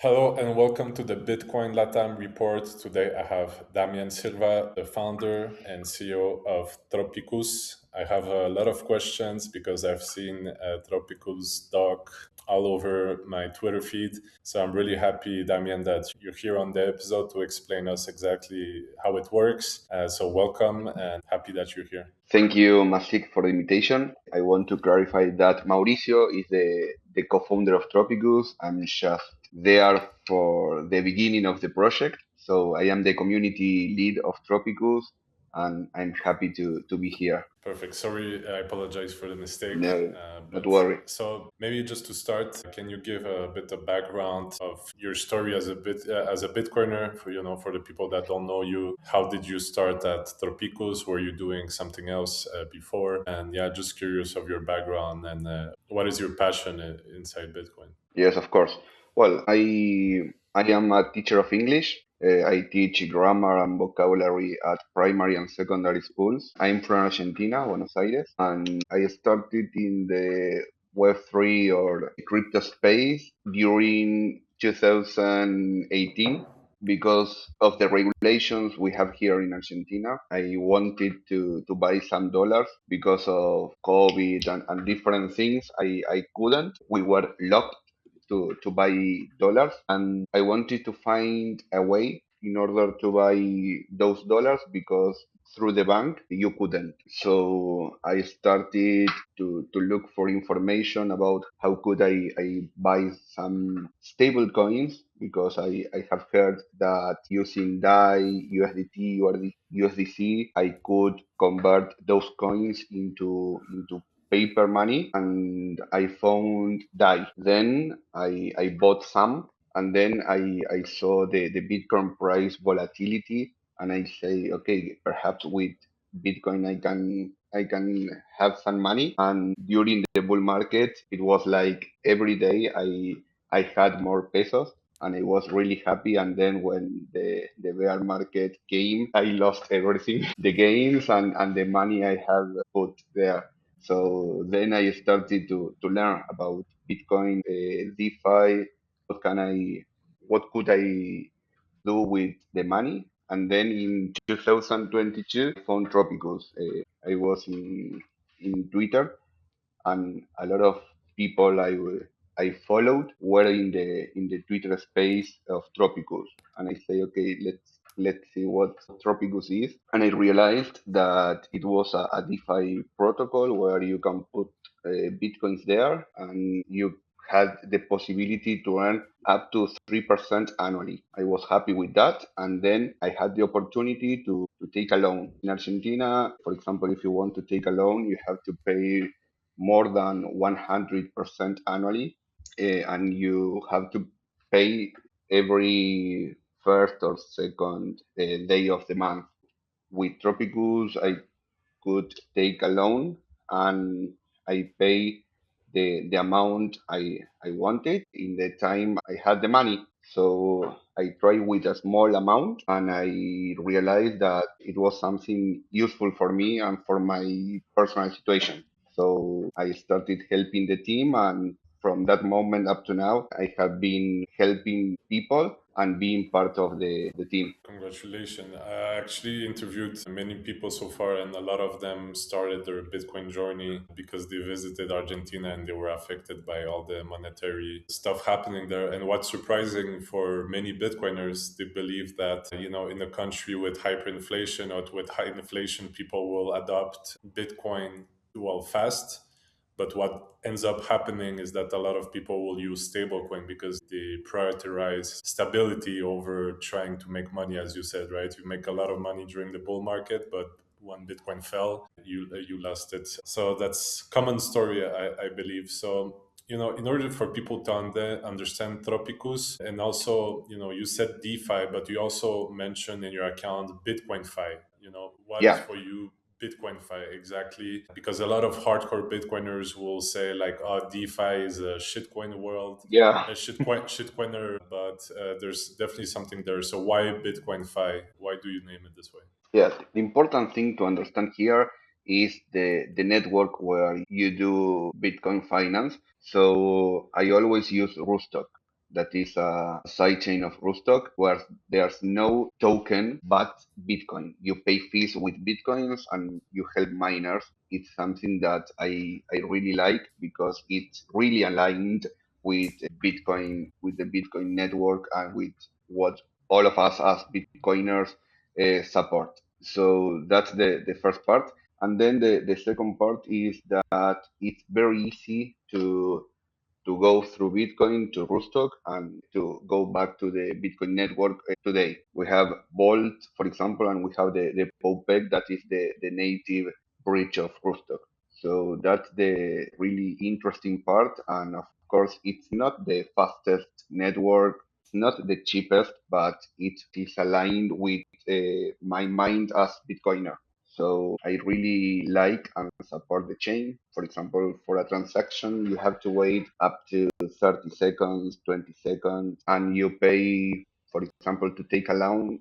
Hello and welcome to the Bitcoin Latam Report. Today I have Damián Silva, the founder and CEO of Tropicus. I have a lot of questions because I've seen Tropicus doc all over my Twitter feed. So I'm really happy, Damián, that you're here on the episode to explain us exactly how it works. So welcome and happy that you're here. Thank you, Masik, for the invitation. I want to clarify that Mauricio is the co-founder of Tropicus. I'm just there for the beginning of the project. So I am the community lead of Tropicus, and I'm happy to be here. Perfect. Sorry, I apologize for the mistake. No, not But worry. so maybe just to start, can you give a bit of background of your story as a Bitcoiner for for the people that don't know you? How did you start at Tropicus? Were you doing something else before? And yeah, just curious of your background and what is your passion inside Bitcoin? Yes, of course. Well, I am a teacher of English. I teach grammar and vocabulary at primary and secondary schools. I'm from Argentina, Buenos Aires, and I started in the Web3 or crypto space during 2018 because of the regulations we have here in Argentina. I wanted to buy some dollars because of COVID and different things. I couldn't. We were locked to buy dollars, and I wanted to find a way in order to buy those dollars because through the bank you couldn't. So I started to look for information about how could I buy some stable coins because I have heard that using DAI, USDT, or USDC, I could convert those coins into paper money, and I found DAI. Then I bought some, and then I saw the Bitcoin price volatility, and I say, okay, perhaps with Bitcoin I can have some money. And during the bull market, it was like every day I had more pesos. And I was really happy. And then when the bear market came, I lost everything, the gains and the money I had put there. So then I started to learn about Bitcoin, DeFi. What can I, what could I do with the money? And then in 2022, I found Tropicus. I was in Twitter, and a lot of people I followed were in the Twitter space of Tropicus, and I say, okay, let's see what Tropicus is, and I realized that it was a DeFi protocol where you can put bitcoins there, and you had the possibility to earn up to 3% annually. I was happy with that. And then I had the opportunity to take a loan. In Argentina, for example, if you want to take a loan, you have to pay more than 100% annually, and you have to pay every first or second day of the month. With Tropicus, I could take a loan, and I pay the amount I wanted in the time I had the money. So I tried with a small amount, and I realized that it was something useful for me and for my personal situation. So I started helping the team, and from that moment up to now, I have been helping people and being part of the team. Congratulations. I actually interviewed many people so far, and a lot of them started their Bitcoin journey because they visited Argentina and they were affected by all the monetary stuff happening there. And what's surprising for many Bitcoiners, they believe that, in a country with hyperinflation or with high inflation, people will adopt Bitcoin well fast. But what ends up happening is that a lot of people will use stablecoin because they prioritize stability over trying to make money, as you said, right? You make a lot of money during the bull market, but when Bitcoin fell, you lost it. So that's common story, I believe. So in order for people to understand Tropicus, and also, you said DeFi, but you also mentioned in your account BitcoinFi. What is Yeah, for you BitcoinFi exactly? Because a lot of hardcore Bitcoiners will say like, "Oh, DeFi is a shitcoin world, yeah. a shitcoiner," but there's definitely something there. So why BitcoinFi? Why do you name it this way? Yes, the important thing to understand here is the network where you do Bitcoin finance. So I always use Rootstock that is a sidechain of Rootstock, where there's no token but Bitcoin. You pay fees with Bitcoins and you help miners. It's something that I really like because it's really aligned with with the Bitcoin network and with what all of us as Bitcoiners support. So that's the first part. And then the second part is that it's very easy to go through Bitcoin to Rootstock and to go back to the Bitcoin network today. We have Vault, for example, and we have the POPEC that is the native bridge of Rootstock. So that's the really interesting part. And of course, it's not the fastest network, it's not the cheapest, but it is aligned with my mind as Bitcoiner. So I really like and support the chain. For example, for a transaction, you have to wait up to 30 seconds, 20 seconds, and you pay, for example, to take a loan,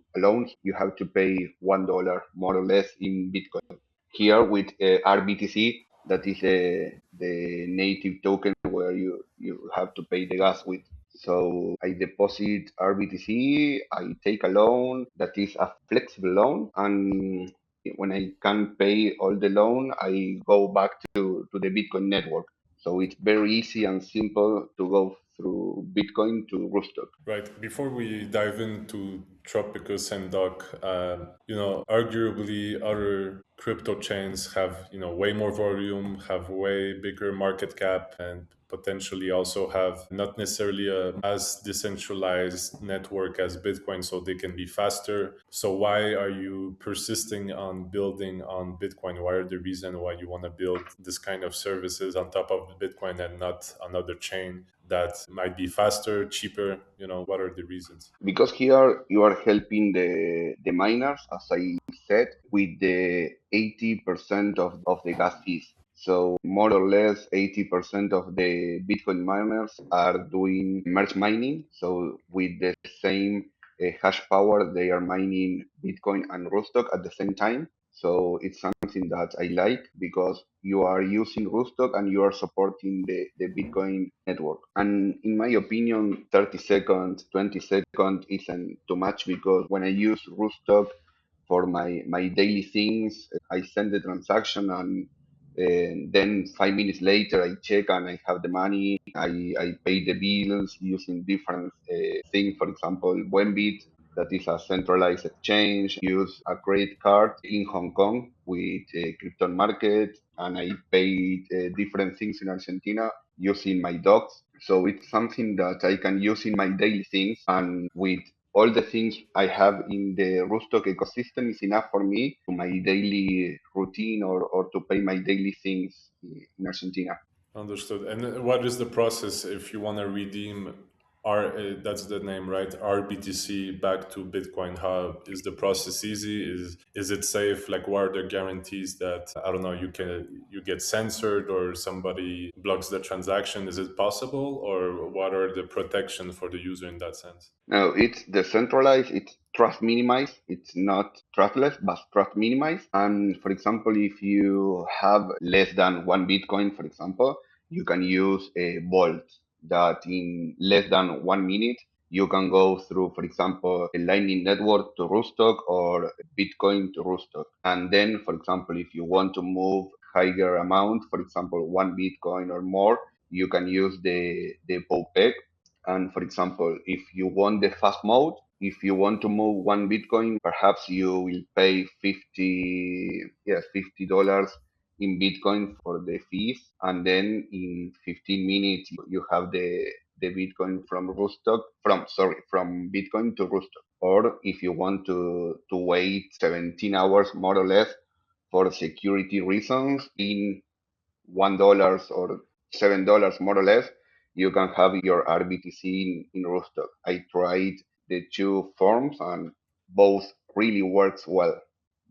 you have to pay $1 more or less in Bitcoin. Here with RBTC, that is the native token where you have to pay the gas with. So I deposit RBTC, I take a loan that is a flexible loan, and when I can pay all the loan, I go back to the Bitcoin network. So it's very easy and simple to go through Bitcoin to Rootstock. Right. Before we dive into Tropicus and Doc, arguably other crypto chains have, way more volume, have way bigger market cap, and potentially also have not necessarily a as decentralized network as Bitcoin, so they can be faster. So why are you persisting on building on Bitcoin? Why are the reason why you want to build this kind of services on top of Bitcoin and not another chain that might be faster, cheaper? What are the reasons? Because here you are helping the miners, as I said, with the 80% of the gas fees. So more or less 80% of the Bitcoin miners are doing merge mining. So with the same hash power, they are mining Bitcoin and Rootstock at the same time. So it's something that I like because you are using Rootstock and you are supporting the Bitcoin network. And in my opinion, 30 seconds, 20 seconds isn't too much because when I use Rootstock for my daily things, I send the transaction and then 5 minutes later I check and I have the money. I pay the bills using different things. For example, Wenbit, that is a centralized exchange, use a credit card in Hong Kong with a crypto market, and I paid different things in Argentina using my docs. So it's something that I can use in my daily things, and with all the things I have in the Rootstock ecosystem is enough for me to my daily routine or to pay my daily things in Argentina. Understood. And what is the process if you want to redeem that's the name, right? RBTC back to Bitcoin Hub. Is the process easy? Is it safe? Like, what are the guarantees that, I don't know, you get censored or somebody blocks the transaction? Is it possible, or what are the protection for the user in that sense? No, it's decentralized, it's trust minimized, it's not trustless, but trust minimized. And for example, if you have less than one Bitcoin, for example, you can use a vault that in less than 1 minute, you can go through, for example, a Lightning Network to Rootstock or Bitcoin to Rootstock. And then, for example, if you want to move higher amount, for example, one Bitcoin or more, you can use the POPEC. And for example, if you want the fast mode, if you want to move one Bitcoin, perhaps you will pay 50, yes, $50 in Bitcoin for the fees. And then in 15 minutes, you have the Bitcoin from from Bitcoin to Rootstock. Or if you want to wait 17 hours more or less for security reasons, in $1 or $7 more or less, you can have your RBTC in Rootstock. I tried the two forms and both really works well.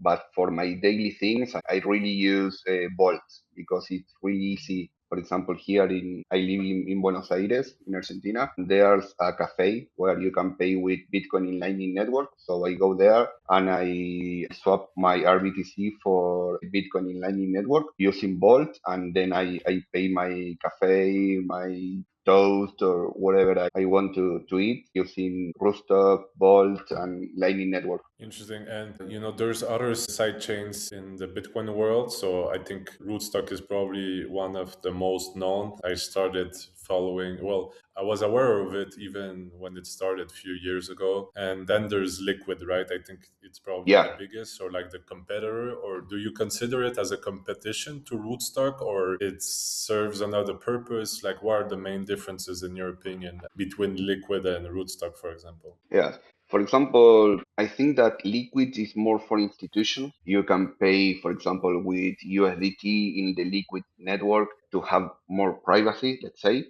But for my daily things, I really use Bolt because it's really easy. For example, here I live in Buenos Aires, in Argentina. There's a cafe where you can pay with Bitcoin in Lightning Network. So I go there and I swap my RBTC for Bitcoin in Lightning Network using Bolt, and then I pay my cafe, my toast or whatever I want to eat using Rootstock, Bolt, and Lightning Network. Interesting. And there's other side chains in the Bitcoin world. So I think Rootstock is probably one of the most known. I started following, well, I was aware of it even when it started a few years ago. And then there's Liquid, right? I think it's probably the Yeah, biggest or like the competitor. Or do you consider it as a competition to Rootstock, or it serves another purpose? Like, what are the main differences in your opinion between Liquid and Rootstock, for example? yeah. For example, I think that Liquid is more for institutions. You can pay, for example, with USDT in the Liquid network to have more privacy, let's say.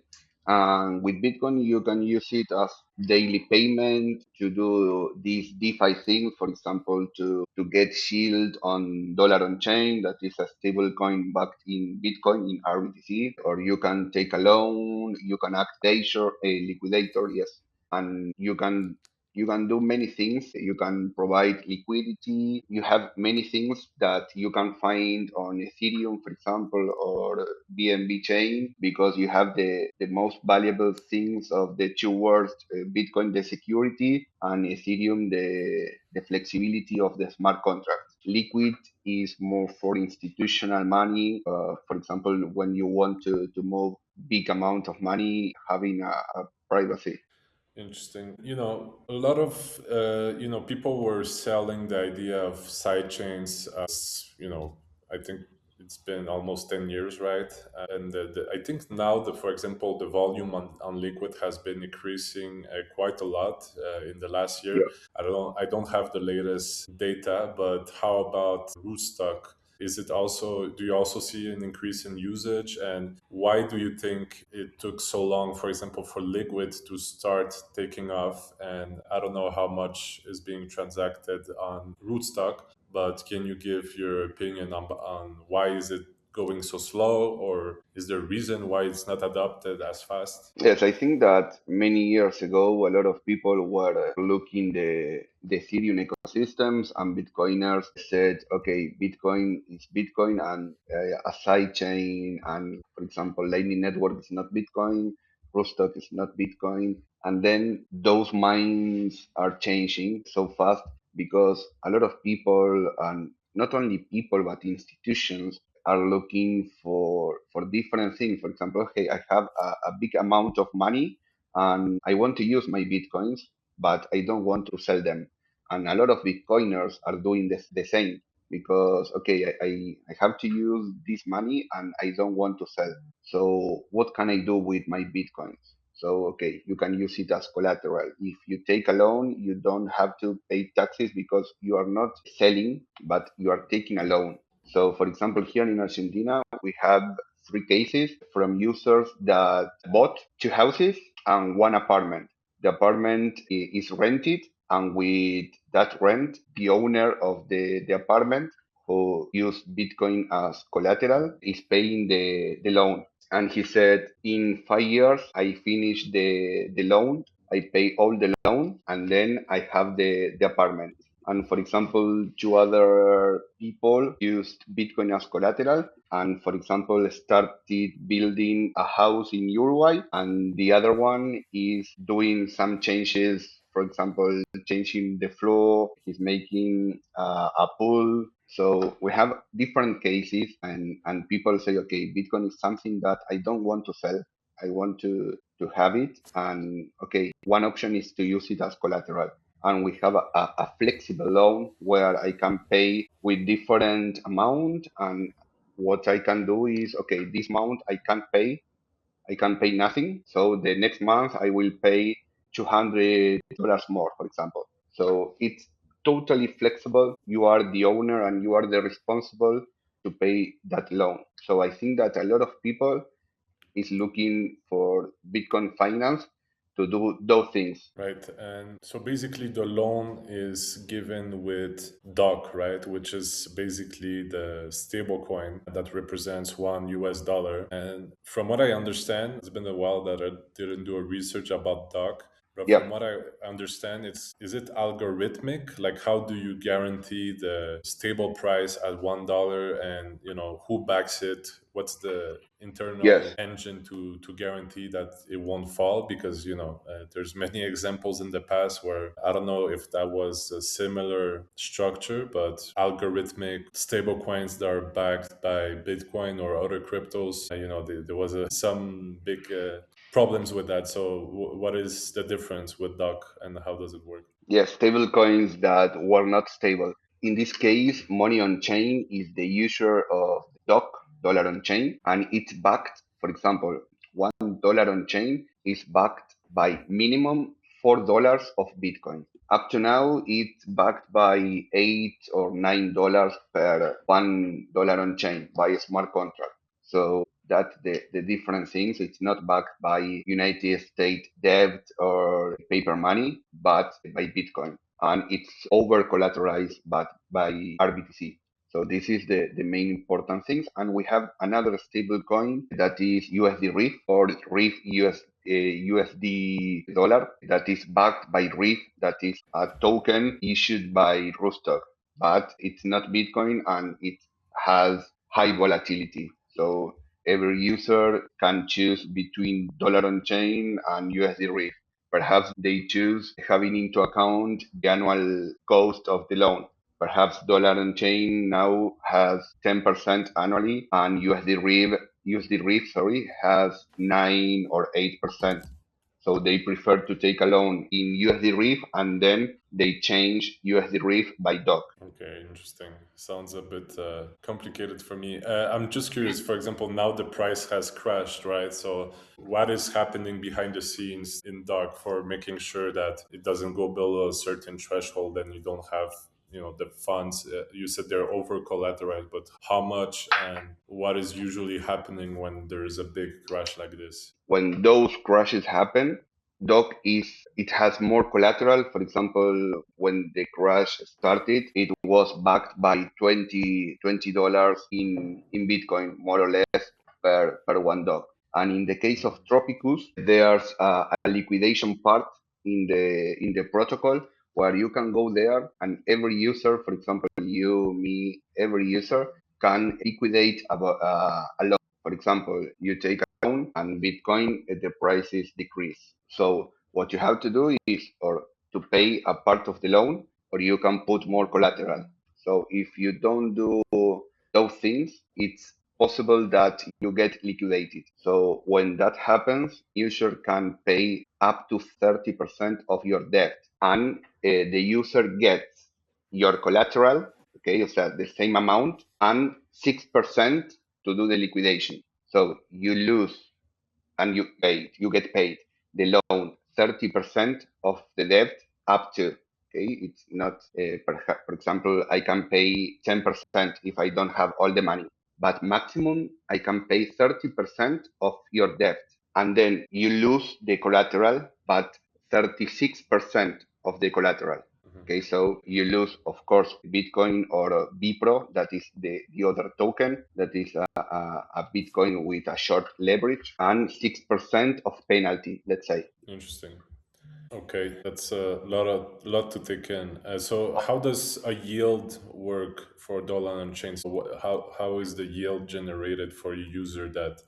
And with Bitcoin, you can use it as daily payment to do these DeFi things, for example, to get shield on dollar on chain, that is a stable coin backed in Bitcoin in RBTC, or you can take a loan, you can act a liquidator, yes, and you can do many things. You can provide liquidity. You have many things that you can find on Ethereum, for example, or BNB chain, because you have the most valuable things of the two worlds, Bitcoin, the security, and Ethereum, the flexibility of the smart contracts. Liquid is more for institutional money. For example, when you want to move big amount of money, having a privacy. Interesting. A lot of people were selling the idea of sidechains as, I think it's been almost 10 years, right? And I think now, for example, the volume on Liquid has been increasing quite a lot in the last year. I don't have the latest data, but how about Rootstock? Do you also see an increase in usage? And why do you think it took so long, for example, for Liquid to start taking off? And I don't know how much is being transacted on Rootstock, but can you give your opinion on why is it going so slow, or is there a reason why it's not adopted as fast? Yes, I think that many years ago, a lot of people were looking the Ethereum ecosystems, and Bitcoiners said, okay, Bitcoin is Bitcoin, and a side chain, and for example, Lightning Network is not Bitcoin, Rootstock is not Bitcoin, and then those minds are changing so fast because a lot of people, and not only people but institutions, are looking for different things. For example, hey, I have a big amount of money and I want to use my bitcoins, but I don't want to sell them. And a lot of bitcoiners are doing the same because okay, I have to use this money and I don't want to sell. So what can I do with my bitcoins? So okay, you can use it as collateral. If you take a loan, you don't have to pay taxes because you are not selling, but you are taking a loan. So, for example, here in Argentina, we have three cases from users that bought two houses and one apartment. The apartment is rented, and with that rent, the owner of the apartment, who used Bitcoin as collateral, is paying the loan. And he said, in 5 years, I finish the loan, I pay all the loan, and then I have the apartment. And for example, two other people used Bitcoin as collateral and, for example, started building a house in Uruguay. And the other one is doing some changes, for example, changing the floor, he's making a pool. So we have different cases, and people say, okay, Bitcoin is something that I don't want to sell. I want to have it. And okay, one option is to use it as collateral, and we have a flexible loan where I can pay with different amount. And what I can do is, okay, this amount I can pay nothing. So the next month I will pay $200 more, for example. So it's totally flexible. You are the owner and you are the responsible to pay that loan. So I think that a lot of people is looking for Bitcoin finance to do those things. Right. And so basically, the loan is given with DOC, right? Which is basically the stable coin that represents $1. And from what I understand, it's been a while that I didn't do a research about DOC. But Yeah. from what I understand, is it algorithmic? Like, how do you guarantee the stable price at $1, and who backs it? What's the Yes. internal engine to guarantee that it won't fall? Because there's many examples in the past where I don't know if that was a similar structure, but algorithmic stable coins that are backed by Bitcoin or other cryptos. There was some big problems with that. So, what is the difference with Doc, and how does it work? Yes, stable coins that were not stable. In this case, money on chain is the user of DOC, dollar on chain, and it's backed, for example, $1 on chain is backed by minimum $4 of Bitcoin. Up to now, it's backed by $8 or $9 per $1 on chain by a smart contract. So that's the different things. It's not backed by United States debt or paper money, but by Bitcoin. And it's over collateralized but by RBTC. So this is the main important things. And we have another stable coin that is USDRIF or RIF USD dollar that is backed by RIF, that is a token issued by Rootstock. But it's not Bitcoin and it has high volatility. So every user can choose between dollar on chain and USD-RIF. Perhaps they choose having into account the annual cost of the loan. Perhaps dollar on chain now has 10% annually and USD-RIF, sorry, has 9 or 8%. So they prefer to take a loan in USD-RIF and then they change USD-RIF by DOC. Okay, interesting. Sounds a bit complicated for me. I'm just curious. For example, now the price has crashed, right? So, what is happening behind the scenes in Doc for making sure that it doesn't go below a certain threshold and you don't have the funds? You said they're over collateralized, but how much, and what is usually happening when there is a big crash like this? When those crashes happen, Doc is it has more collateral. For example, when the crash started, it was backed by $20 in Bitcoin, more or less per one Doc. And in the case of Tropicus, there's a liquidation part in the protocol where you can go there and every user, for example, you, me, every user can liquidate a loan. For example, you take down and Bitcoin, the prices decrease. So what you have to do is or to pay a part of the loan or you can put more collateral. So if you don't do those things, it's possible that you get liquidated. So when that happens, user can pay up to 30% of your debt and the user gets your collateral, okay, so the same amount and 6% to do the liquidation. So you lose and you get paid the loan 30% of the debt up to. Okay, it's not, for example, I can pay 10% if I don't have all the money, but maximum I can pay 30% of your debt. And then you lose the collateral, but 36% of the collateral. Mhm. Okay, so you lose, of course, Bitcoin or BPRO, that is the other token, that is a Bitcoin with a short leverage, and 6% of penalty, let's say. Interesting. Okay, that's a lot to take in. So, how does a yield work for dollar on chain? So, how is the yield generated for a user that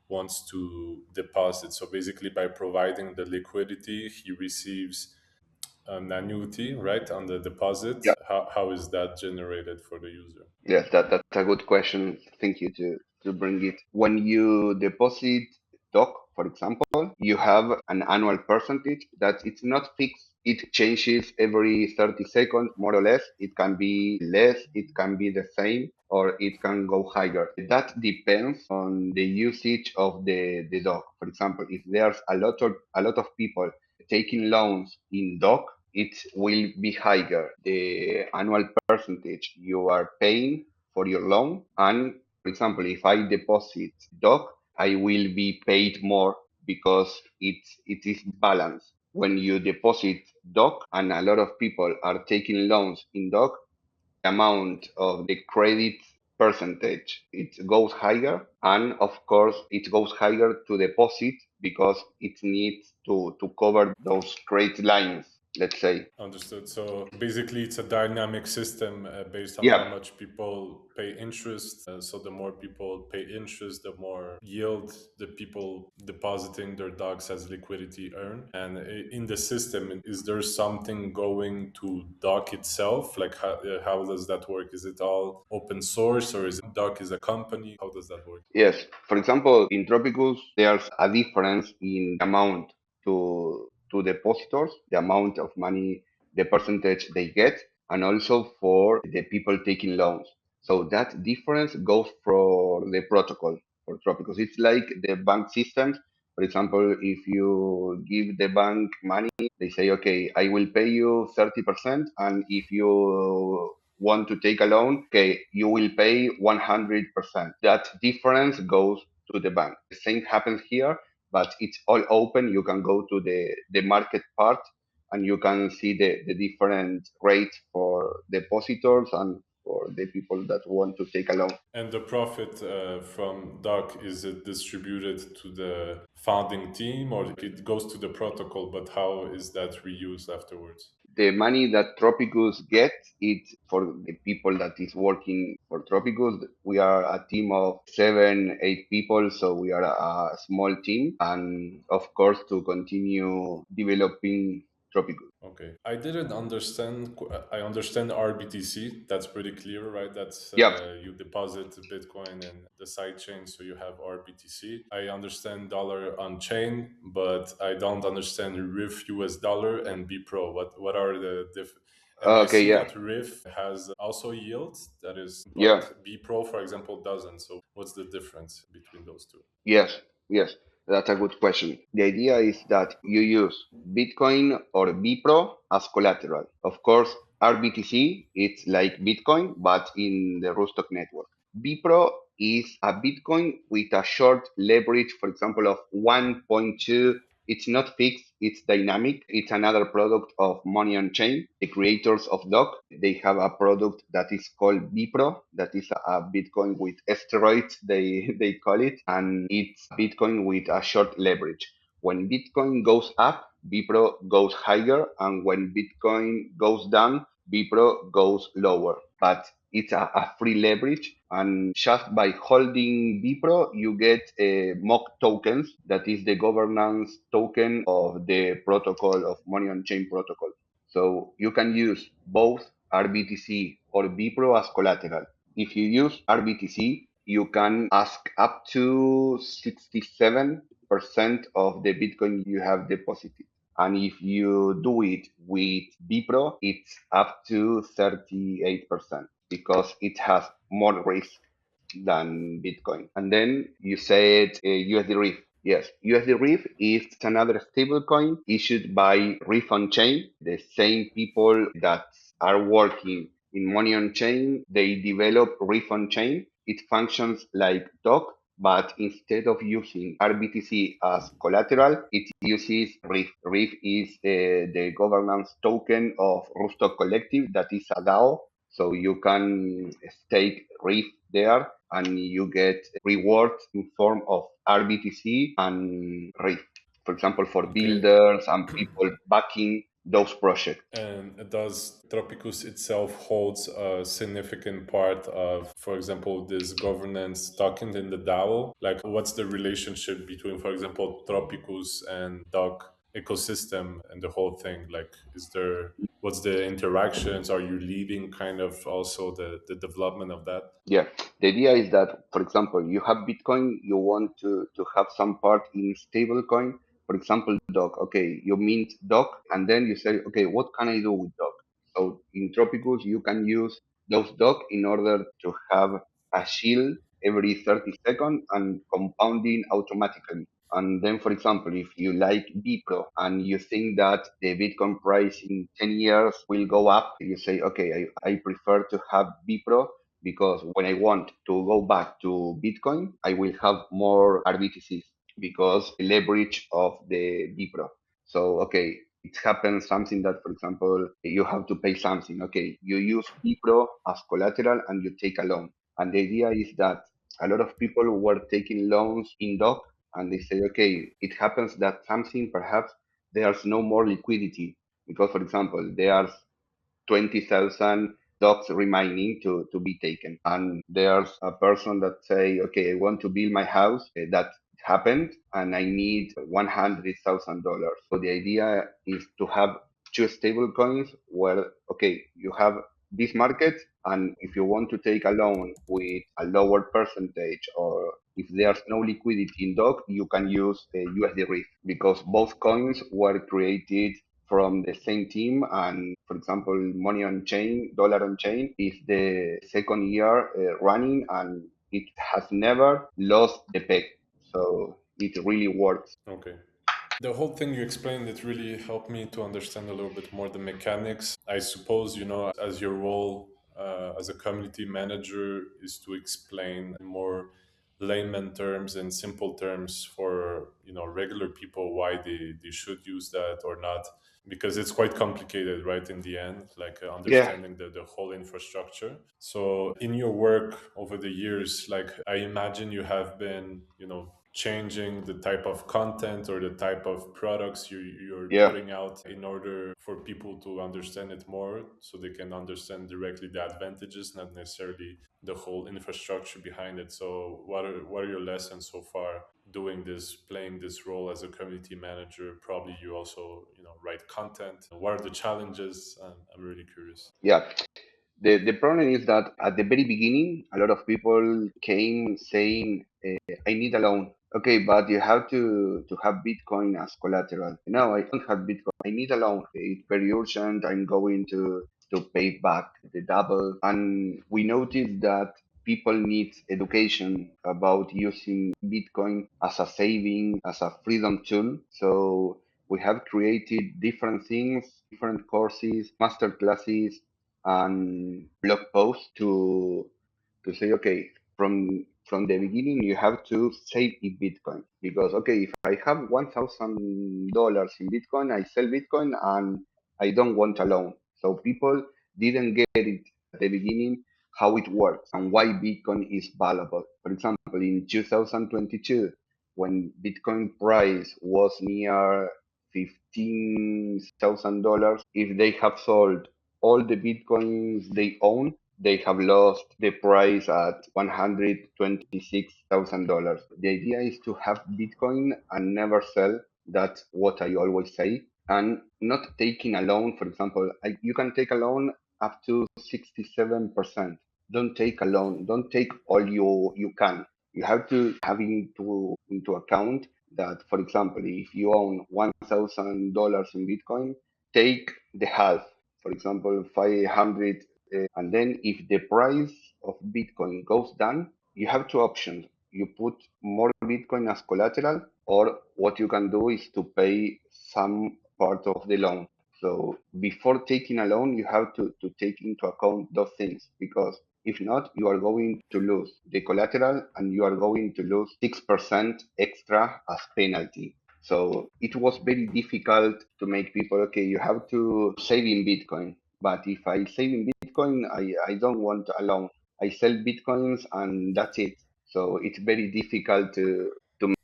wants to deposit? So, basically, by providing the liquidity, he receives an annuity, right, on the deposit. How is that generated for the user? Yes, that's a good question. Thank you to bring it. When you deposit stock, for example, you have an annual percentage that it's not fixed. It changes every 30 seconds, more or less. It can be less, it can be the same, or it can go higher. That depends on the usage of the doc. For example, if there's a lot of people taking loans in doc, it will be higher. The annual percentage you are paying for your loan. And for example, if I deposit DOC, I will be paid more because it is balanced. When you deposit DOC and a lot of people are taking loans in DOC, the amount of the credit percentage. It goes higher, and of course, it goes higher to deposit because it needs to cover those credit lines, let's say. Understood. So basically, it's a dynamic system based on how Yeah. much people pay interest. So the more people pay interest, the more yield the people depositing their dogs as liquidity earn. And in the system, is there something going to doc itself? Like how does that work? Is it all open source, or is doc is a company? How does that work? Yes. For example, in Tropicus, there's a difference in amount to depositors, the amount of money, the percentage they get, and also for the people taking loans. So that difference goes for the protocol for Tropicus. It's like the bank systems. For example, if you give the bank money, they say, okay, I will pay you 30%, and if you want to take a loan, okay, you will pay 100%. That difference goes to the bank. The same happens here, but it's all open. You can go to the market part and you can see the different rates for depositors and for the people that want to take a loan. And the profit from Doc, is it distributed to the founding team or it goes to the protocol, but how is that reused afterwards? The money that Tropicus gets, it's for the people that is working for Tropicus. We are a team of 7, 8 people, so we are a small team. And of course, to continue developing Tropicus. Okay. I didn't understand. I understand RBTC. That's pretty clear, right? That's Yeah. you deposit Bitcoin and the sidechain, so you have RBTC. I understand dollar on chain, but I don't understand RIF US dollar and BPRO. What are the and I Okay. see Yeah. that RIF has also yields, that is, Yeah. but BPRO, for example, doesn't. So what's the difference between those two? Yes, yes, that's a good question. The idea is that you use Bitcoin or BPRO as collateral. Of course, RBTC, it's like Bitcoin, but in the Rootstock network. BPRO is a Bitcoin with a short leverage, for example, of 1.2. It's not fixed, it's dynamic. It's another product of Money on Chain. The creators of Doc, they have a product that is called BPRO, that is a Bitcoin with steroids, they call it, and it's Bitcoin with a short leverage. When Bitcoin goes up, BPRO goes higher, and when Bitcoin goes down, BPRO goes lower. But it's a free leverage, and just by holding BPRO, you get mock tokens. That is the governance token of the protocol of Money on Chain protocol. So you can use both RBTC or BPRO as collateral. If you use RBTC, you can ask up to 67% of the Bitcoin you have deposited. And if you do it with BPRO, it's up to 38% because it has more risk than Bitcoin. And then you said USDRIF. Yes, USDRIF is another stablecoin issued by Riff on Chain. The same people that are working in Money on Chain, they develop Riff on Chain. It functions like DOC, but instead of using RBTC as collateral, it uses RIF. RIF is the governance token of Rootstock Collective that is a DAO. So you can stake RIF there and you get rewards in form of RBTC and RIF. For example, for Okay. builders and people backing those projects. And does Tropicus itself holds a significant part of, for example, this governance token in the DAO? Like, what's the relationship between, for example, Tropicus and Doc ecosystem and the whole thing? Like, what's the interactions? Are you leading kind of also the development of that? Yeah, the idea is that, for example, you have Bitcoin, you want to have some part in stablecoin. For example, DOC. Okay, you mint DOC, and then you say, okay, what can I do with DOC? So in Tropicus, you can use those DOC in order to have a shield every 30 seconds and compounding automatically. And then, for example, if you like BPRO and you think that the Bitcoin price in 10 years will go up, you say, okay, I prefer to have BPRO because when I want to go back to Bitcoin, I will have more RBTCs because the leverage of the BPRO. So, okay, it happens something that, for example, you have to pay something. Okay, you use BPRO as collateral and you take a loan. And the idea is that a lot of people were taking loans in doc, and they say, okay, it happens that something perhaps there's no more liquidity because, for example, there's 20,000 dogs remaining to be taken. And there's a person that say, okay, I want to build my house. That happened and I need $100,000. So the idea is to have two stable coins where, okay, you have this market, and if you want to take a loan with a lower percentage or if there's no liquidity in DOC, you can use USDRIF because both coins were created from the same team. And for example, Money on Chain, Dollar on Chain is the second year running and it has never lost the peg. So it really works. Okay. The whole thing you explained, it really helped me to understand a little bit more the mechanics. I suppose, as your role as a community manager is to explain in more layman terms and simple terms for, regular people why they should use that or not. Because it's quite complicated, right? In the end, like Yeah, understanding the whole infrastructure. So in your work over the years, like I imagine you have been, changing the type of content or the type of products you're yeah. putting out in order for people to understand it more so they can understand directly the advantages, not necessarily the whole infrastructure behind it. So what are your lessons so far doing this, playing this role as a community manager? Probably you also, write content. What are the challenges? I'm really curious. Yeah. The problem is that at the very beginning, a lot of people came saying, I need a loan. Okay, but you have to have Bitcoin as collateral. No, I don't have Bitcoin. I need a loan. It's very urgent. I'm going to pay back the double. And we noticed that people need education about using Bitcoin as a saving, as a freedom tool. So we have created different things, different courses, master classes, and blog posts to say, okay, from the beginning you have to save in Bitcoin because okay, if I have $1,000 in Bitcoin, I sell Bitcoin and I don't want a loan. So people didn't get it at the beginning how it works and why Bitcoin is valuable. For example, in 2022, when Bitcoin price was near $15,000, if they have sold all the Bitcoins they own, they have lost the price at $126,000. The idea is to have Bitcoin and never sell. That's what I always say. And not taking a loan, for example, you can take a loan up to 67%. Don't take a loan. Don't take all you can. You have to have into account that, for example, if you own $1,000 in Bitcoin, take the half, for example, 500. And then if the price of Bitcoin goes down, you have two options. You put more Bitcoin as collateral, or what you can do is to pay some part of the loan. So before taking a loan, you have to take into account those things because if not, you are going to lose the collateral and you are going to lose 6% extra as penalty. So it was very difficult to make people, okay, you have to save in Bitcoin. But if I save in Bitcoin, I don't want a loan. I sell Bitcoins and that's it. So it's very difficult to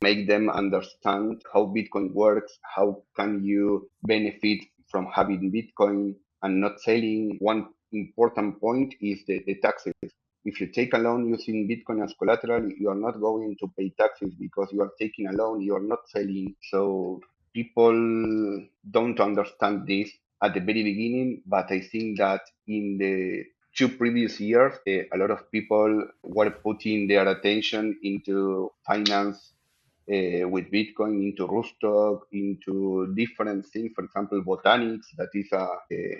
make them understand how Bitcoin works, how can you benefit from having Bitcoin and not selling. One important point is the taxes. If you take a loan using Bitcoin as collateral, you are not going to pay taxes because you are taking a loan, you are not selling. So people don't understand this at the very beginning, but I think that in the 2 previous years, a lot of people were putting their attention into finance with Bitcoin, into Rootstock, into different things. For example, Botanics, that is a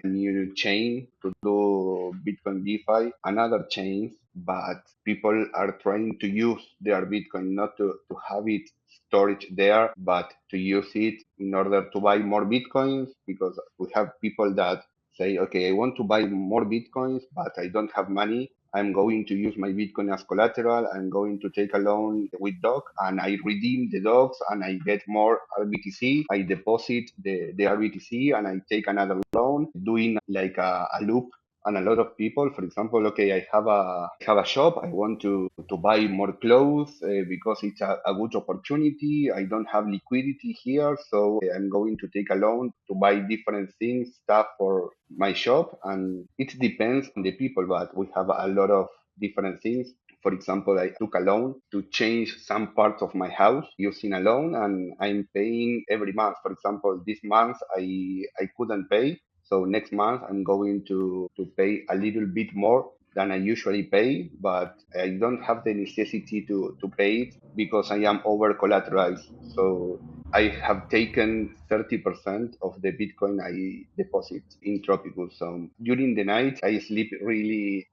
new chain to do Bitcoin DeFi, and other chains. But people are trying to use their Bitcoin not to have it storage there, but to use it in order to buy more Bitcoins because we have people that say, okay, I want to buy more Bitcoins, but I don't have money. I'm going to use my Bitcoin as collateral. I'm going to take a loan with DOC and I redeem the DOCs and I get more RBTC. I deposit the RBTC and I take another loan, doing like a loop. And a lot of people, for example, okay, I have a shop. I want to buy more clothes because it's a good opportunity. I don't have liquidity here, so I'm going to take a loan to buy different things, stuff for my shop. And it depends on the people, but we have a lot of different things. For example, I took a loan to change some parts of my house using a loan, and I'm paying every month. For example, this month I couldn't pay, so next month I'm going to pay a little bit more than I usually pay, but I don't have the necessity to pay it because I am over collateralized. So I have taken 30% of the Bitcoin I deposit in Tropicus. So during the night, I sleep really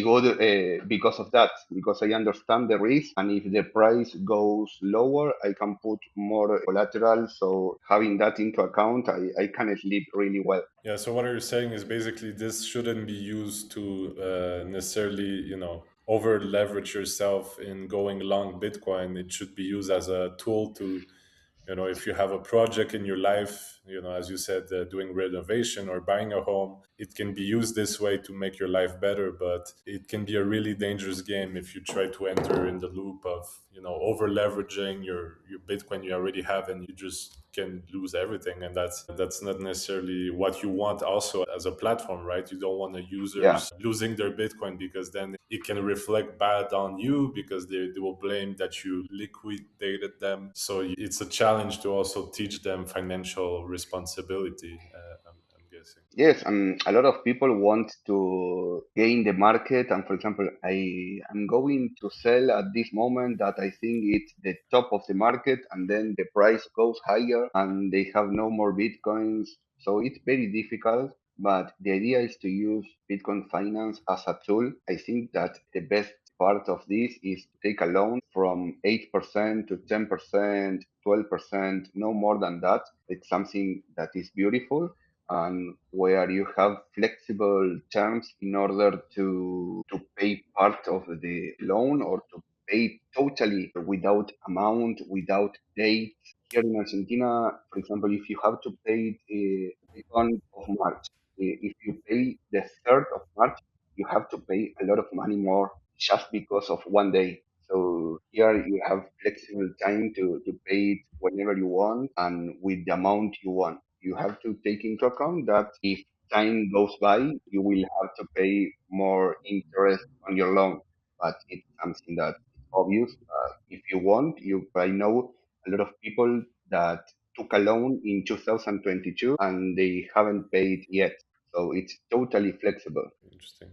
good because of that, because I understand the risk. And if the price goes lower, I can put more collateral. So having that into account, I can sleep really well. Yeah, so what you're saying is basically this shouldn't be used to necessarily, over leverage yourself in going long Bitcoin. It should be used as a tool to, if you have a project in your life, as you said, doing renovation or buying a home, it can be used this way to make your life better. But it can be a really dangerous game if you try to enter in the loop of, over leveraging your Bitcoin you already have, and you just can lose everything. And that's not necessarily what you want also as a platform, right? You don't want the Yeah. users losing their Bitcoin, because then it can reflect bad on you, because they will blame that you liquidated them. So it's a challenge to also teach them financial responsibility, I'm guessing. Yes, and a lot of people want to gain the market. And for example, I am going to sell at this moment that I think it's the top of the market, and then the price goes higher, and they have no more bitcoins. So it's very difficult. But the idea is to use Bitcoin finance as a tool. I think that the best part of this is to take a loan from 8% to 10%, 12%, no more than that. It's something that is beautiful, and where you have flexible terms in order to pay part of the loan, or to pay totally without amount, without date. Here in Argentina, for example, if you have to pay the 2nd of March, if you pay the 3rd of March, you have to pay a lot of money more just because of one day. So here you have flexible time to pay it whenever you want and with the amount you want. You have to take into account that if time goes by, you will have to pay more interest on your loan. But it's something that is obvious. If you want, I know a lot of people that took a loan in 2022 and they haven't paid yet. So it's totally flexible. Interesting.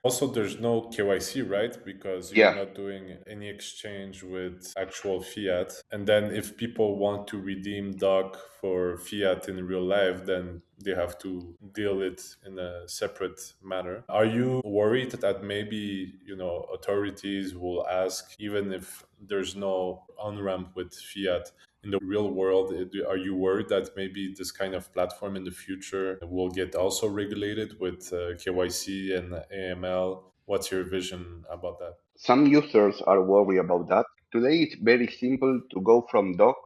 Also, there's no KYC, right? Because you're Yeah. not doing any exchange with actual fiat. And then if people want to redeem DOC for fiat in real life, then they have to deal it in a separate manner. Are you worried that maybe, authorities will ask, even if there's no on-ramp with fiat, in the real world, are you worried that maybe this kind of platform in the future will get also regulated with KYC and AML? What's your vision about that? Some users are worried about that. Today, it's very simple to go from DOC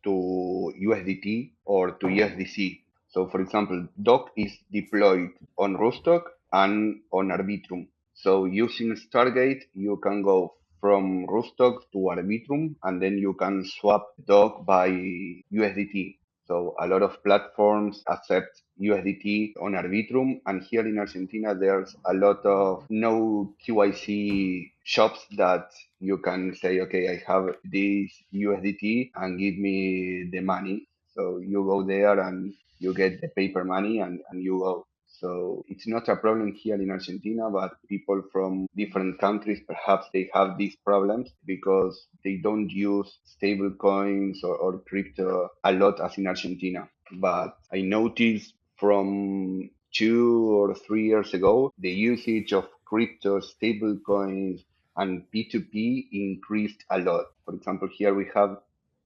to USDT or to USDC. So, for example, DOC is deployed on Rootstock and on Arbitrum. So, using Stargate, you can go from Rootstock to Arbitrum, and then you can swap DOC by USDT. So a lot of platforms accept USDT on Arbitrum, and here in Argentina, there's a lot of no KYC shops that you can say, okay, I have this USDT and give me the money. So you go there and you get the paper money, and you go. So it's not a problem here in Argentina, but people from different countries, perhaps they have these problems because they don't use stable coins or crypto a lot as in Argentina. But I noticed from 2 or 3 years ago, the usage of crypto, stable coins, and P2P increased a lot. For example, here we have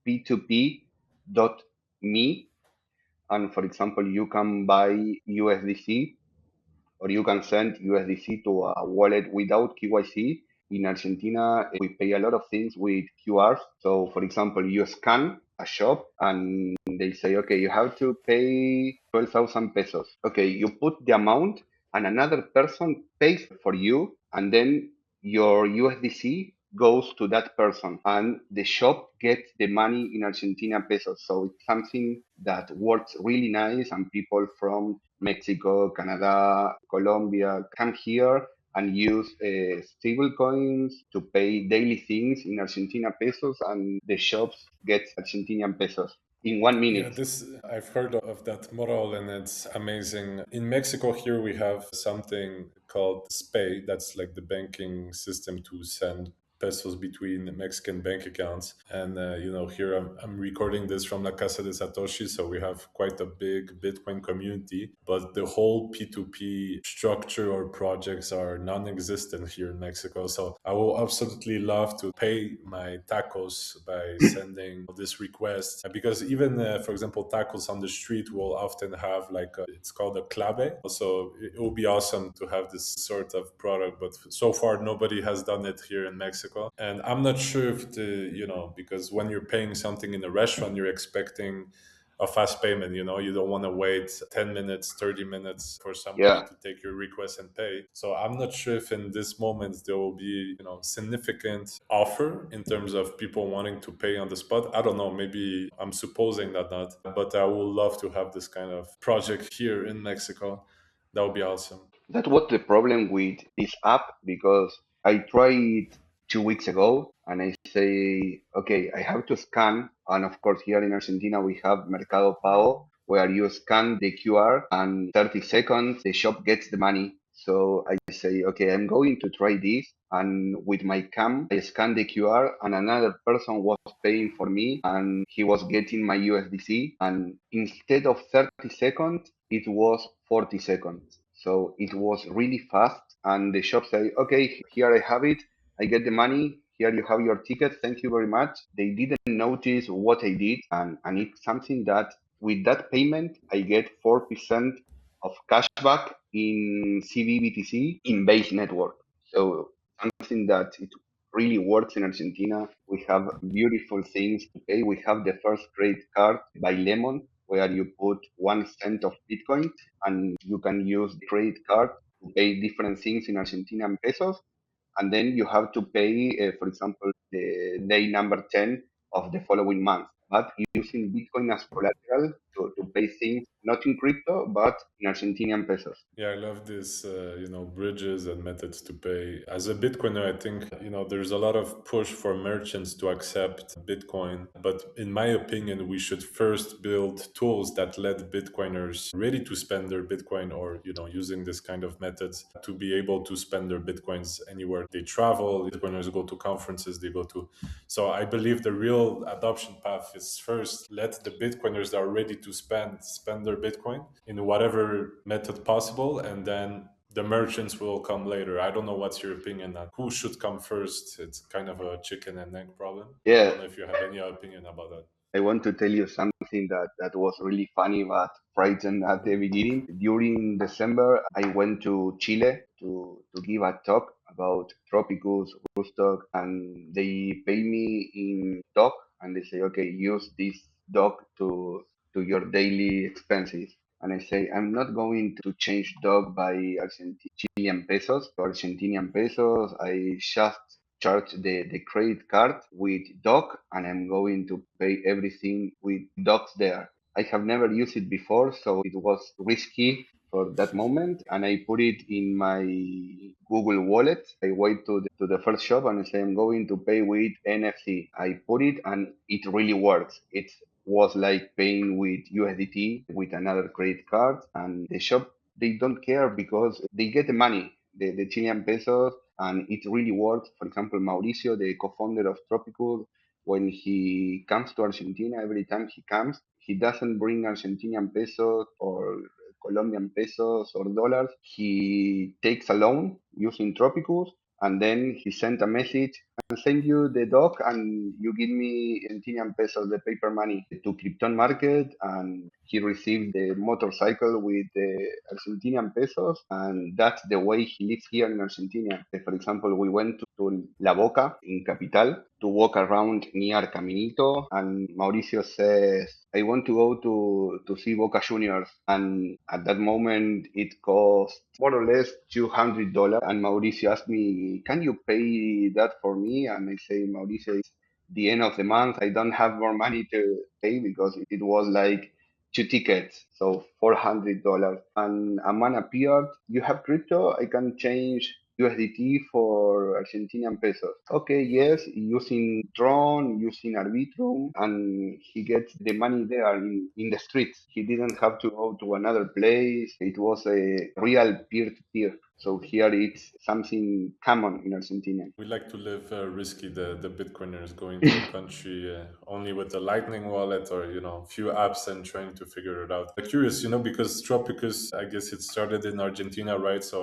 P2P.me, and for example, you can buy USDC or you can send USDC to a wallet without KYC. In Argentina, we pay a lot of things with QRs. So, for example, you scan a shop and they say, okay, you have to pay 12,000 pesos. Okay, you put the amount and another person pays for you, and then your USDC goes to that person, and the shop gets the money in Argentina pesos. So it's something that works really nice, and people from Mexico, Canada, Colombia come here and use stable coins to pay daily things in Argentina pesos, and the shops get Argentinian pesos in 1 minute. Yeah, this I've heard of that model and it's amazing. In Mexico here we have something called SPAY, that's like the banking system to send pesos between Mexican bank accounts. And here I'm recording this from La Casa de Satoshi, so we have quite a big Bitcoin community, but the whole P2P structure or projects are non-existent here in Mexico. So I will absolutely love to pay my tacos by sending this request, because even for example, tacos on the street will often have it's called a clave. So it will be awesome to have this sort of product, but so far nobody has done it here in Mexico. And I'm not sure if because when you're paying something in a restaurant, you're expecting a fast payment. You don't want to wait 10 minutes, 30 minutes for somebody Yeah, to take your request and pay. So I'm not sure if in this moment there will be significant offer in terms of people wanting to pay on the spot. I don't know, maybe I'm supposing that not, but I would love to have this kind of project here in Mexico. That would be awesome. that was the problem with this app, because I tried 2 weeks ago and I say, okay, I have to scan. And of course, here in Argentina, we have Mercado Pago, where you scan the QR and 30 seconds, the shop gets the money. So I say, okay, I'm going to try this. And with my cam, I scanned the QR and another person was paying for me and he was getting my USDC. And instead of 30 seconds, it was 40 seconds. So it was really fast. And the shop say, okay, here I have it. I get the money. Here you have your ticket. Thank you very much. They didn't notice what I did. And it's something that with that payment, I get 4% of cashback in CBBTC in base network. So something that it really works in Argentina. We have beautiful things to pay. We have the first credit card by Lemon, where you put 1 cent of Bitcoin and you can use the credit card to pay different things in Argentinian pesos. And then you have to pay, for example, the day number 10 of the following month, but using Bitcoin as collateral to pay things not in crypto, but in Argentinian pesos. Yeah, I love this, bridges and methods to pay. As a Bitcoiner, I think, there's a lot of push for merchants to accept Bitcoin. But in my opinion, we should first build tools that let Bitcoiners ready to spend their Bitcoin or, using this kind of methods to be able to spend their Bitcoins anywhere they travel. Bitcoiners go to conferences, they go to. So I believe the real adoption path is first let the Bitcoiners that are ready to spend their Bitcoin in whatever method possible, and then the merchants will come later. I don't know what's your opinion on who should come first. It's kind of a chicken and egg problem. I Yeah, don't know if you have any opinion about that. I want to tell you something that was really funny but frightening at the beginning. During December, I went to Chile to give a talk about Tropicus, Rootstock, and they pay me in DOC, and they say, okay, use this DOC to your daily expenses. And I say, I'm not going to change DOC by Chilean pesos to Argentinian pesos. I just charge the credit card with doc, and I'm going to pay everything with docs there. I have never used it before, so it was risky for that moment, and I put it in my Google Wallet. I went to the first shop and I say I'm going to pay with NFC. I put it and it really works. It was like paying with USDT with another credit card, and the shop, they don't care because they get the money, the Chilean pesos, and it really works. For example, Mauricio, the co-founder of Tropicus, when he comes to Argentina, every time he comes, he doesn't bring Argentinian pesos or Colombian pesos or dollars. He takes a loan using Tropicus, and then he sent a message and send you the doc, and you give me Argentinian pesos, the paper money, to Krypton market, and he received the motorcycle with the Argentinian pesos, and that's the way he lives here in Argentina. For example, we went to La Boca in Capital to walk around near Caminito, and Mauricio says, I want to go to see Boca Juniors, and at that moment it cost more or less $200. And Mauricio asked me, "Can you pay that for me?" And I say, "Mauricio, it's the end of the month. I don't have more money to pay because it was like two tickets, so $400." And a man appeared, "You have crypto? I can change USDT for Argentinian pesos." Okay, yes, using drone, using Arbitrum, and he gets the money there in the streets. He didn't have to go to another place. It was a real peer-to-peer. So here it's something common in Argentina. We like to live risky. The Bitcoiners going to a country only with a Lightning wallet or few apps and trying to figure it out. I'm curious, because Tropicus, I guess it started in Argentina, right? So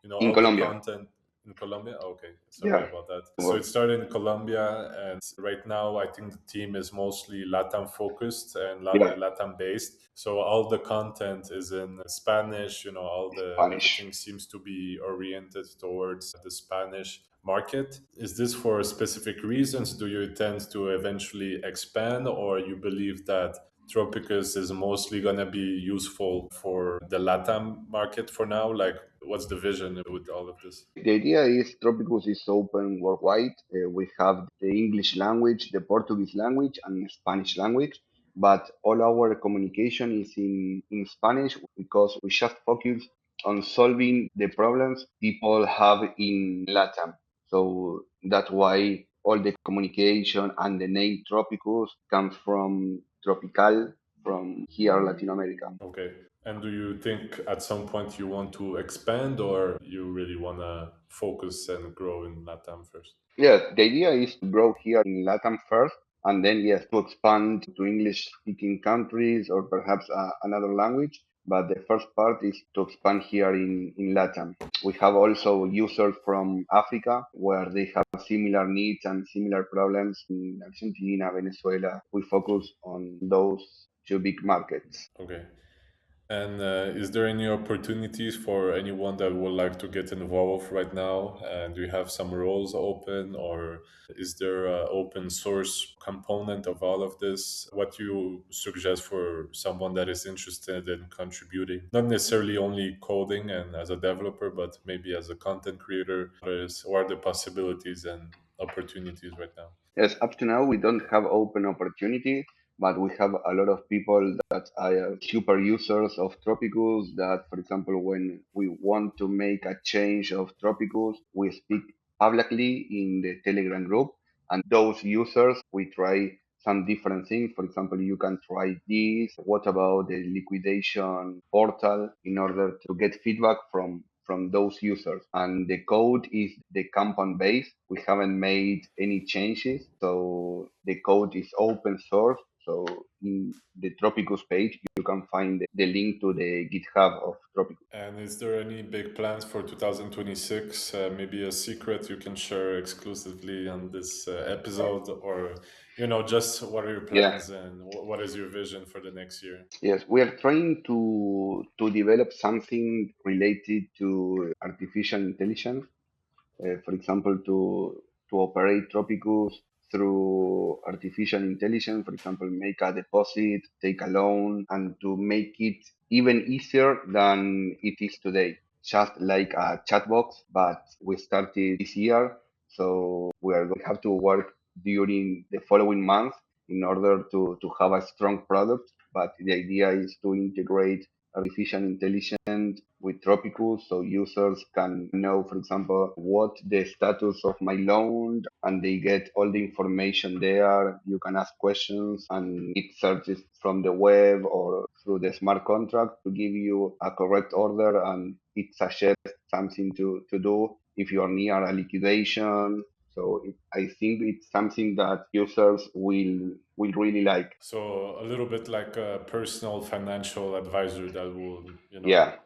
In all the Colombia, content in Colombia. Okay, sorry yeah, about that. So well, it started in Colombia, and right now I think the team is mostly Latam focused and yeah, Latam based. So all the content is in Spanish. All the Spanish. everything seems to be oriented towards the Spanish market. Is this for specific reasons? Do you intend to eventually expand, or you believe that Tropicus is mostly going to be useful for the Latam market for now? Like, what's the vision with all of this? The idea is Tropicus is open worldwide. We have the English language, the Portuguese language, and Spanish language, but all our communication is in Spanish because we just focus on solving the problems people have in Latam. So that's why all the communication and the name Tropicus comes from tropical, from here, Latin America. Okay. And do you think at some point you want to expand, or you really want to focus and grow in Latam first? Yeah, the idea is to grow here in Latam first, and then yes, to expand to English-speaking countries or perhaps another language. But the first part is to expand here in Latam. We have also users from Africa where they have similar needs and similar problems in Argentina, Venezuela. We focus on those two big markets. Okay. And is there any opportunities for anyone that would like to get involved right now? And do you have some roles open, or is there an open source component of all of this? What do you suggest for someone that is interested in contributing, not necessarily only coding and as a developer, but maybe as a content creator? What are the possibilities and opportunities right now? Yes, up to now we don't have open opportunity, but we have a lot of people that are super users of Tropicus. That, for example, when we want to make a change of Tropicus, we speak publicly in the Telegram group, and those users we try some different things. For example, you can try this. What about the liquidation portal in order to get feedback from those users? And the code is the compound base. We haven't made any changes, so the code is open source. So in the Tropicus page, you can find the link to the GitHub of Tropicus. And is there any big plans for 2026? Maybe a secret you can share exclusively on this episode, or just what are your Yeah. plans and what is your vision for the next year? Yes, we are trying to develop something related to artificial intelligence. For example, to operate Tropicus through artificial intelligence, for example, make a deposit, take a loan, and to make it even easier than it is today. Just like a chat box, but we started this year, so we are going to have to work during the following month in order to have a strong product. But the idea is to integrate artificial intelligence with Tropicus so users can know, for example, what the status of my loan, and they get all the information there. You can ask questions and it searches from the web or through the smart contract to give you a correct order, and it suggests something to do if you are near a liquidation. So I think it's something that users will really like. So a little bit like a personal financial advisor that will, Yeah,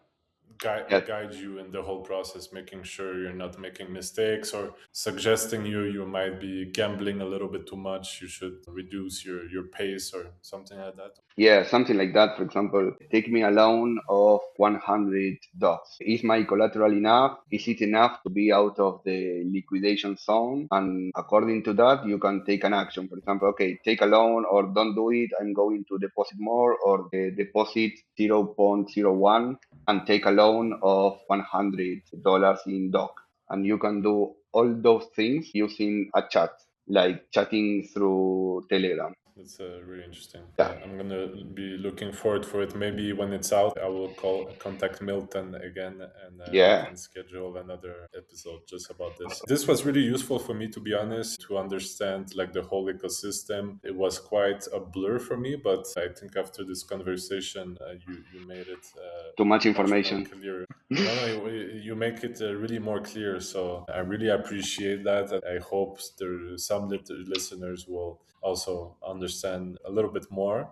Yeah. guide you in the whole process, making sure you're not making mistakes or suggesting you might be gambling a little bit too much. You should reduce your pace or something like that. Yeah, something like that. For example, take me a loan of 100 dogs. Is my collateral enough? Is it enough to be out of the liquidation zone? And according to that, you can take an action. For example, okay, take a loan or don't do it. I'm going to deposit more or deposit 0.01 and take a loan of $100 in dog. And you can do all those things using a chat, like chatting through Telegram. That's really interesting. Yeah. I'm gonna be looking forward for it. Maybe when it's out, I will contact Milton again, and we Yeah. can schedule another episode just about this. This was really useful for me, to be honest, to understand like the whole ecosystem. It was quite a blur for me, but I think after this conversation, you made it Too much much more information. clear. No, you make it really more clear. So I really appreciate that. I hope some listeners will also understand a little bit more.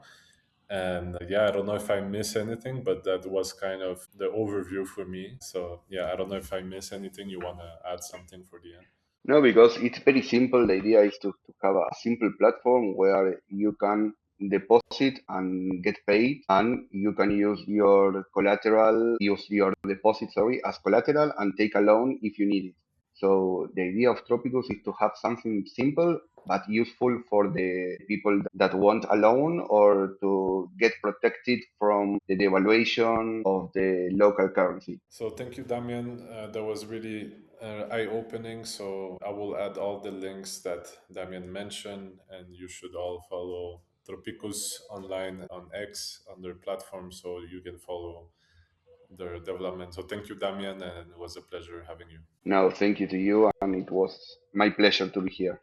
And yeah, I don't know if I miss anything, but that was kind of the overview for me. So yeah, I don't know if I miss anything. You want to add something for the end? No, because it's very simple. The idea is to have a simple platform where you can deposit and get paid, and you can use your collateral, use your deposit, sorry, as collateral and take a loan if you need it. So the idea of Tropicus is to have something simple but useful for the people that want a loan or to get protected from the devaluation of the local currency. So thank you, Damian. That was really eye-opening. So I will add all the links that Damian mentioned, and you should all follow Tropicus online on X on their platform, so you can follow their development. So thank you, Damian, and it was a pleasure having you. Now, thank you to you, and it was my pleasure to be here.